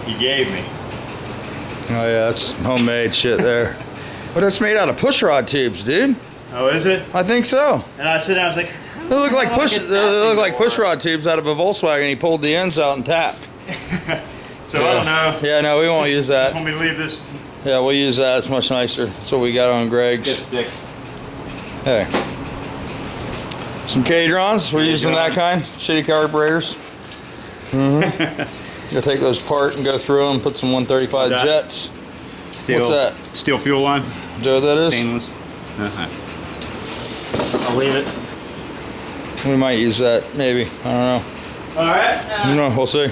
he gave me. Oh yeah, that's homemade shit there. But it's made out of push rod tubes, dude. Oh, is it? I think so. And I sit down, I was like, They look like push rod tubes out of a Volkswagen. He pulled the ends out and tapped. So yeah. I don't know. Yeah, no, we won't use that. Just want me to leave this? Yeah, we'll use that. It's much nicer. That's what we got on Greg's. Good stick. Hey. Some K-Drons. We're using that kind. Shitty carburetors. You'll take those apart and go through them. Put some 135 jets. Steel. What's that? Steel fuel line. Do you know what that is? Stainless. I'll leave it. We might use that, maybe. I don't know. All right. No, we'll see.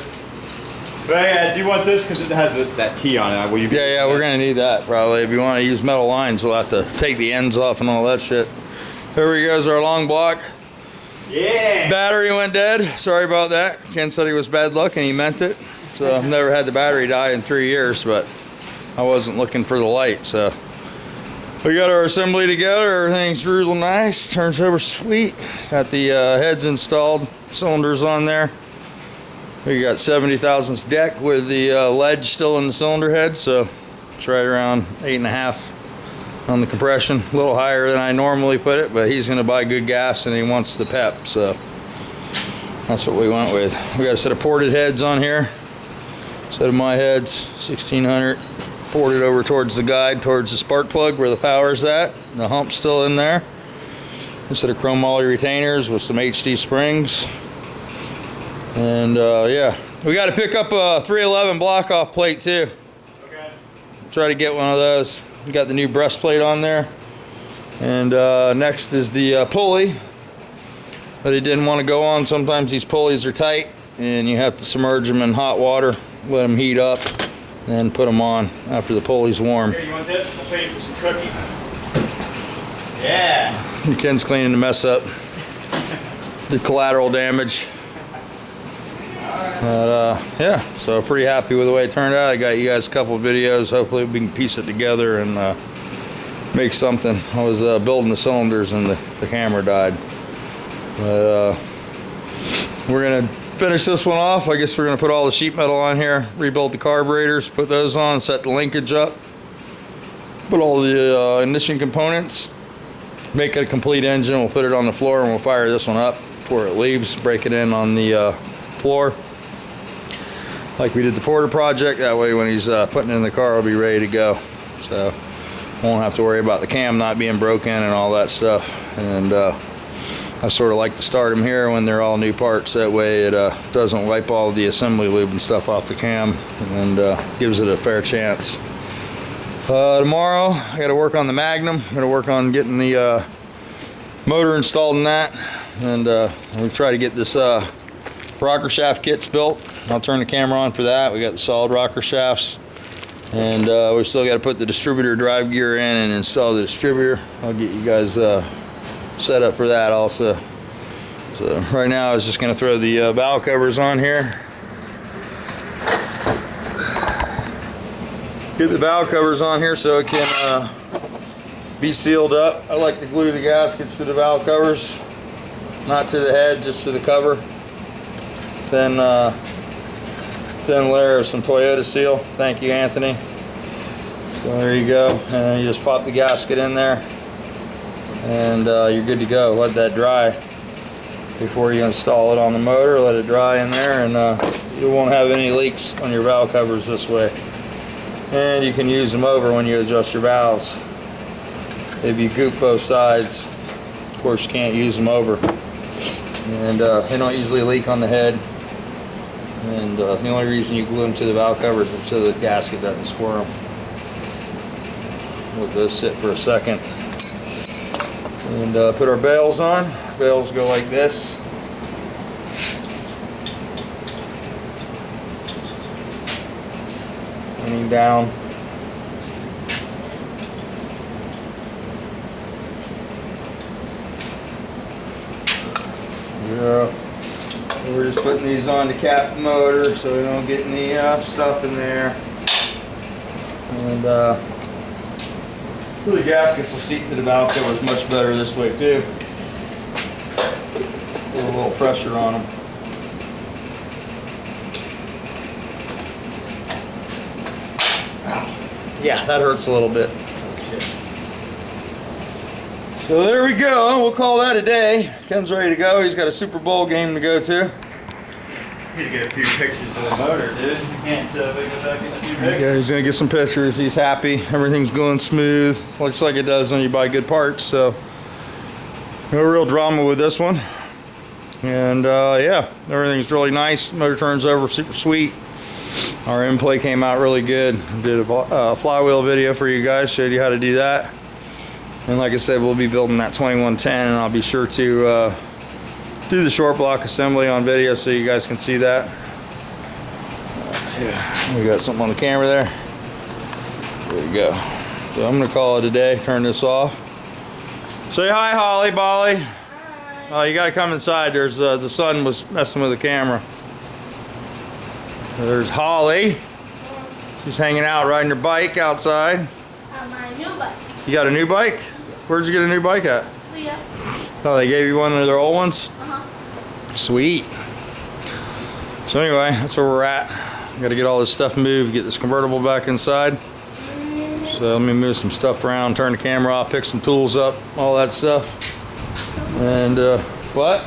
But yeah, do you want this? Because it has that T on it. Will you Yeah, we're going to need that probably. If you want to use metal lines, we'll have to take the ends off and all that shit. Here he goes, our long block. Yeah. Battery went dead. Sorry about that. Ken said he was bad luck and he meant it. So I've never had the battery die in 3 years, but I wasn't looking for the light, so. We got our assembly together, everything's real nice, turns over sweet. Got the heads installed, cylinders on there. We got 70 thousandths deck with the ledge still in the cylinder head, so it's right around 8.5 on the compression. A little higher than I normally put it, but he's gonna buy good gas and he wants the pep, so that's what we went with. We got a set of ported heads on here. Set of my heads, 1600. Ported over towards the guide, towards the spark plug where the power's at. The hump's still in there. A set of chrome moly retainers with some HD springs. And yeah, we got to pick up a 311 block off plate too. Okay. Try to get one of those. We got the new breastplate on there. And next is the pulley that he didn't want to go on. Sometimes these pulleys are tight and you have to submerge them in hot water, let them heat up, and put them on after the pulley's warm. Here, you want this? I'll trade you for some cookies. Yeah. Ken's cleaning the mess up. The collateral damage. But yeah, so pretty happy with the way it turned out. I got you guys a couple of videos. Hopefully we can piece it together and make something. I was building the cylinders and the camera died. But we're gonna finish this one off. I guess we're gonna put all the sheet metal on here, rebuild the carburetors, put those on, set the linkage up, put all the ignition components, make it a complete engine. We'll put it on the floor and we'll fire this one up before it leaves, break it in on the floor like we did the Porter project. That way when he's putting it in the car, it'll be ready to go. So won't have to worry about the cam not being broken and all that stuff. And I sort of like to start them here when they're all new parts. That way it doesn't wipe all the assembly lube and stuff off the cam and gives it a fair chance. Tomorrow I got to work on the Magnum. I'm going to work on getting the motor installed in that, and we'll try to get this rocker shaft kits built. I'll turn the camera on for that. We got the solid rocker shafts, and we've still got to put the distributor drive gear in and install the distributor. I'll get you guys set up for that also. So right now I was just going to throw the valve covers on here. Get the valve covers on here so it can be sealed up. I like to glue the gaskets to the valve covers, not to the head, just to the cover. Thin layer of some Toyota seal. Thank you, Anthony. So there you go, and then you just pop the gasket in there, and you're good to go. Let that dry before you install it on the motor. Let it dry in there, and you won't have any leaks on your valve covers this way. And you can use them over when you adjust your valves. If you goop both sides, of course you can't use them over. And they don't usually leak on the head. And the only reason you glue them to the valve covers is so the gasket doesn't squirm. We'll go sit for a second. And put our bails on. Bails go like this. Running down. Yeah. We're just putting these on to cap the motor so we don't get any stuff in there. And the gaskets will seat to the valve covers much better this way too. Put a little pressure on them. Yeah, that hurts a little bit. Oh, shit. So there we go. We'll call that a day. Ken's ready to go. He's got a Super Bowl game to go to. Need to get a few pictures of the motor, dude. You can't we go back in a few pictures. Yeah, he's gonna get some pictures. He's happy. Everything's going smooth. Looks like it does when you buy good parts. So no real drama with this one. And yeah, everything's really nice. Motor turns over super sweet. Our end plate came out really good. Did a flywheel video for you guys. Showed you how to do that. And like I said, we'll be building that 2110, and I'll be sure to do the short block assembly on video so you guys can see that. Yeah, we got something on the camera there. There we go. So I'm gonna call it a day. Turn this off. Say hi, Holly, Bolly. Hi. Oh, you gotta come inside. There's the sun was messing with the camera. There's Holly. She's hanging out, riding her bike outside. My new bike. You got a new bike? Where'd you get a new bike at? Yeah. Oh, they gave you one of their old ones? Uh-huh. Sweet. So anyway, that's where we're at. Got to get all this stuff moved, get this convertible back inside. So let me move some stuff around, turn the camera off, pick some tools up, all that stuff. And what?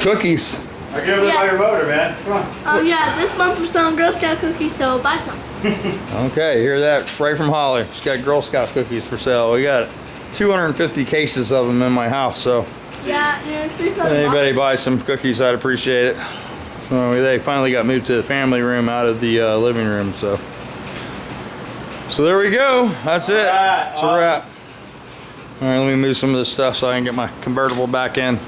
Cookies. I get over there by your motor, man. Come on. Yeah, this month we're selling Girl Scout cookies, so buy some. Okay, hear that right from Holly. She's got Girl Scout cookies for sale. We got 250 cases of them in my house, so Yeah, it's $3. anybody buy some cookies, I'd appreciate it. They finally got moved to the family room out of the living room, so there we go. That's it. All right, It's a wrap. All right, let me move some of this stuff so I can get my convertible back in.